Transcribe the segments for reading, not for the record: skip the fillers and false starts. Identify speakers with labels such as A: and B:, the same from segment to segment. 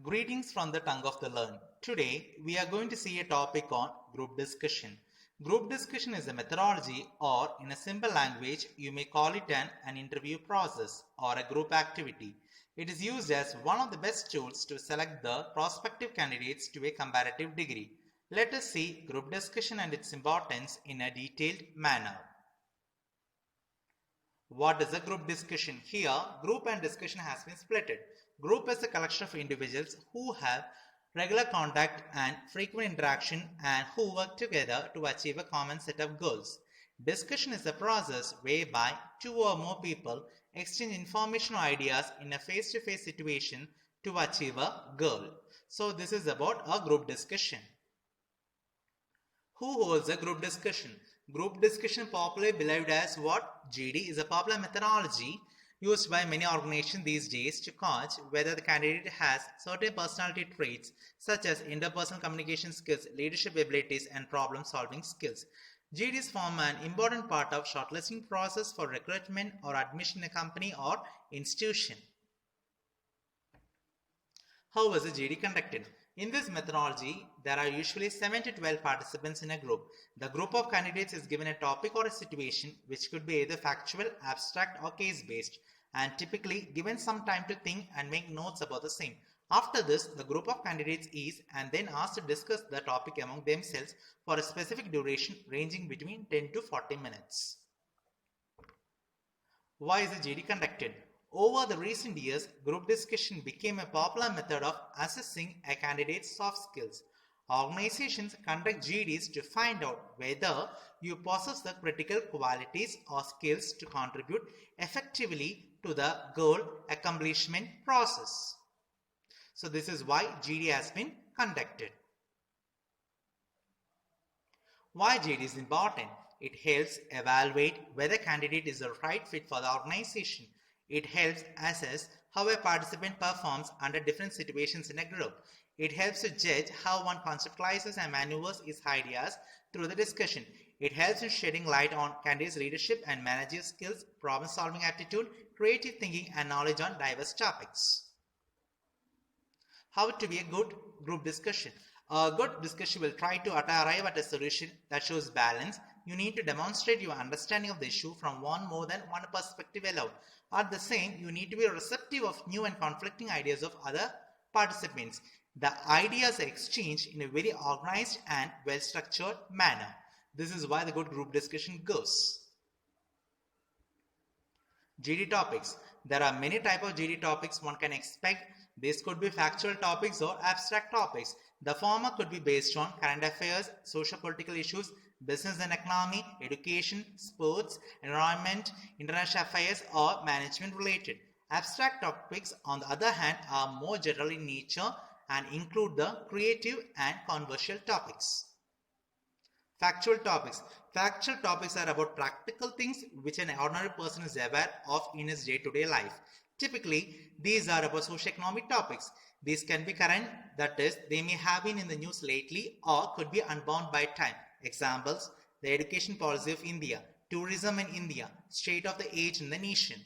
A: Greetings from the tongue of the learned. Today, we are going to see a topic on group discussion. Group discussion is a methodology, or in a simple language, you may call it an interview process or a group activity. It is used as one of the best tools to select the prospective candidates to a comparative degree. Let us see group discussion and its importance in a detailed manner. What is a group discussion? Here, group and discussion has been splitted. Group is a collection of individuals who have regular contact and frequent interaction and who work together to achieve a common set of goals. Discussion is a process whereby two or more people exchange information or ideas in a face-to-face situation to achieve a goal. So this is about a group discussion. Who holds a group discussion? Group discussion, popularly believed as what? GD, is a popular methodology used by many organizations these days to gauge whether the candidate has certain personality traits such as interpersonal communication skills, leadership abilities, and problem-solving skills. GDs form an important part of shortlisting process for recruitment or admission in a company or institution. How was the GD conducted? In this methodology, there are usually 7 to 12 participants in a group. The group of candidates is given a topic or a situation which could be either factual, abstract, or case-based, and typically given some time to think and make notes about the same. After this, the group of candidates is and then asked to discuss the topic among themselves for a specific duration ranging between 10 to 40 minutes. Why is the GD conducted? Over the recent years, group discussion became a popular method of assessing a candidate's soft skills. Organizations conduct GDs to find out whether you possess the critical qualities or skills to contribute effectively to the goal accomplishment process. So this is why GD has been conducted. Why GD is important? It helps evaluate whether a candidate is the right fit for the organization. It helps assess how a participant performs under different situations in a group. It helps to judge how one conceptualizes and maneuvers his ideas through the discussion. It helps in shedding light on candidates' leadership and managerial skills, problem-solving aptitude, creative thinking, and knowledge on diverse topics. How to be a good group discussion? A good discussion will try to arrive at a solution that shows balance. You need to demonstrate your understanding of the issue from more than one perspective allowed. At the same, you need to be receptive of new and conflicting ideas of other participants. The ideas are exchanged in a very organized and well-structured manner. This is why the good group discussion goes. GD topics. There are many types of GD topics one can expect. These could be factual topics or abstract topics. The former could be based on current affairs, social-political issues, business and economy, education, sports, environment, international affairs, or management related. Abstract topics, on the other hand, are more general in nature and include the creative and controversial topics. Factual topics. Factual topics are about practical things which an ordinary person is aware of in his day-to-day life. Typically, these are about socio-economic topics. These can be current, that is, they may have been in the news lately or could be unbound by time. Examples: the education policy of India, tourism in India, state of the age in the nation.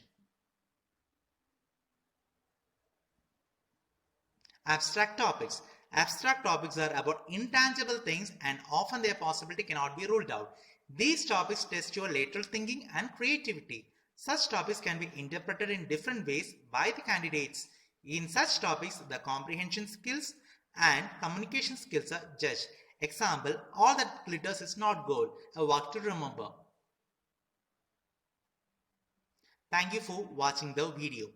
A: Abstract topics. Abstract topics are about intangible things and often their possibility cannot be ruled out. These topics test your lateral thinking and creativity. Such topics can be interpreted in different ways by the candidates. In such topics, the comprehension skills and communication skills are judged. Example: all that glitters is not gold, a word to remember. Thank you for watching the video.